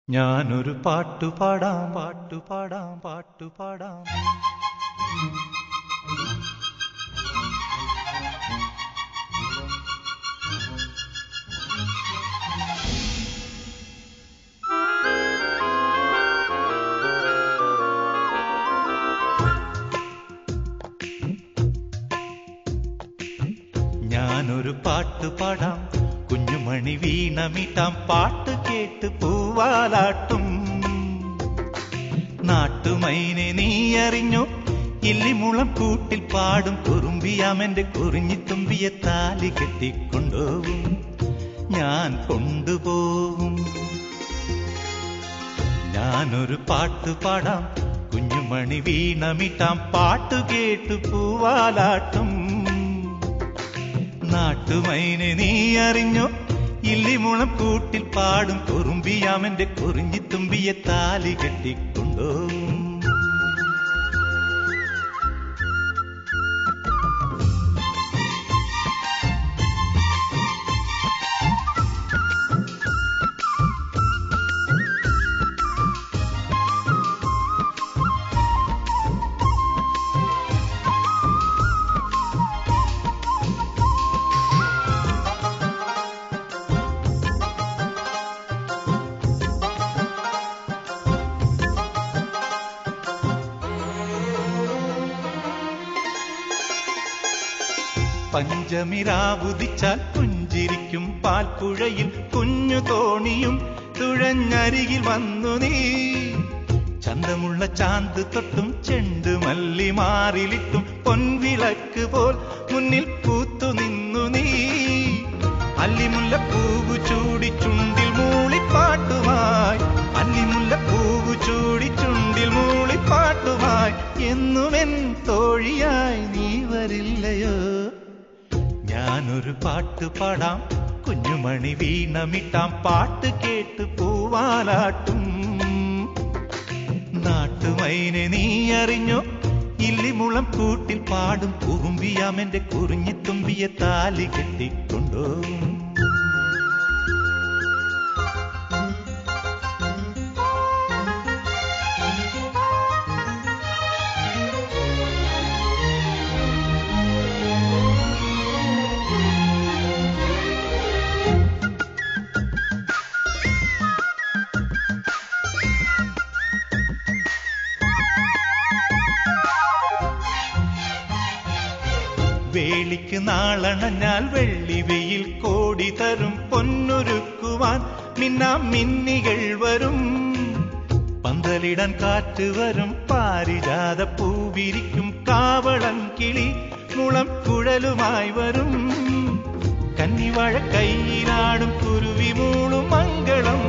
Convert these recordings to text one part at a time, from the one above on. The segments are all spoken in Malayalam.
ഞാനൊരു പാട്ടുപാടാം പാട്ടുപാടാം പാട്ടുപാടാം. ഞാനൊരു പാട്ടുപാടാം, കുഞ്ഞുമണി വീണമിട്ടാം, പാട്ട് കേട്ട് പൂവാലാട്ടും. നാട്ടുമൈനെ നീ അറിഞ്ഞോ, ഇല്ലിമുളം കൂട്ടിൽ പാടും കുറുമ്പിയാമെന്റെ കുറിഞ്ഞിത്തുമ്പിയെ താലി കെട്ടിക്കൊണ്ടുപോവും, ഞാൻ കൊണ്ടുപോവും. ഞാനൊരു പാട്ടുപാടാം, കുഞ്ഞുമണി വീണമിട്ടാം, പാട്ട് കേട്ട് പൂവാലാട്ടും. നാട്ടുമൈനെ നീ അറിഞ്ഞോ, ഇല്ലിമുളം കൂട്ടിൽ പാടും കുറുമ്പിയാമെന്റെ കുറിഞ്ഞിത്തുമ്പിയെ താലി കെട്ടിക്കൊണ്ടുപോവും. പഞ്ചമിരാവുദിച്ചാൽ പുഞ്ചിരിക്കും പാൽപ്പുഴയിൽ കുഞ്ഞു തോണിയും തുഴഞ്ഞരികിൽ വന്നു നീ. ചന്തമുള്ള ചാന്ത് തൊട്ടും ചെണ്ടുമല്ലി മാറിലിട്ടും പൊൻവിളക്ക് പോൽ മുന്നിൽ പൂത്തു നിന്നു നീ. അല്ലിമുല്ലപ്പൂവു ചൂടി ചുണ്ടിൽ മൂളിപ്പാട്ടുമായി, അല്ലിമുല്ലപ്പൂവു ചൂടി ചുണ്ടിൽ മൂളിപ്പാട്ടുമായി, എന്നുമെൻ തോഴിയായി നീ വരില്ലയോ. ഞാനൊരു പാട്ടുപാടാം, കുഞ്ഞുമണി വീണമിട്ടാം, പാട്ട് കേട്ട് പൂവാലാട്ടും. നാട്ടുമൈനെ നീ അറിഞ്ഞോ, ഇല്ലിമുളം കൂട്ടിൽ പാടും കുറുമ്പിയാമെന്റെ കുറിഞ്ഞിത്തുമ്പിയെ താലി കെട്ടിക്കൊണ്ടുപോവും. വേളിക്ക് നാളണഞ്ഞാൽ വെള്ളി വെയിൽ കോടി തരും പൊന്നൊരുക്കുവാൻ മിന്നാം മിന്നികൾ വരും. പന്തലിടാൻ കാറ്റ് വരും, പാരിജാത പൂവിരിക്കും, കാവളൻ കിളി മുളം കുഴലുമായി വരും. കന്നിവാഴ കൈയിലാടും കുരുവി മൂളും മംഗളം,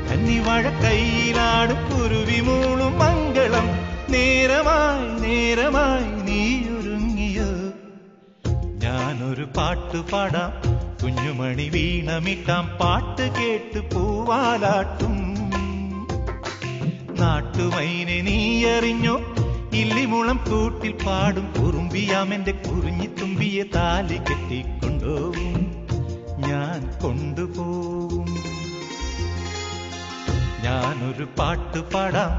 കന്നിവാഴ കൈയിലാടും കുരുവി മൂളും മംഗളം. നേരമായി നേരമായി നീയൊരുങ്ങിയോ. ഞാനൊരു പാട്ടുപാടാം, കുഞ്ഞുമണി വീണമിട്ടാം, പാട്ട് കേട്ട് പൂവാലാട്ടും. നാട്ടുമൈനെ നീ അറിഞ്ഞോ, ഇല്ലിമുളം കൂട്ടിൽ പാടും കുറുമ്പിയാമെന്റെ കുറിഞ്ഞിത്തുമ്പിയെ താലി കെട്ടിക്കൊണ്ടുപോവും, ഞാൻ കൊണ്ടുപോവും. ഞാനൊരു പാട്ടുപാടാം,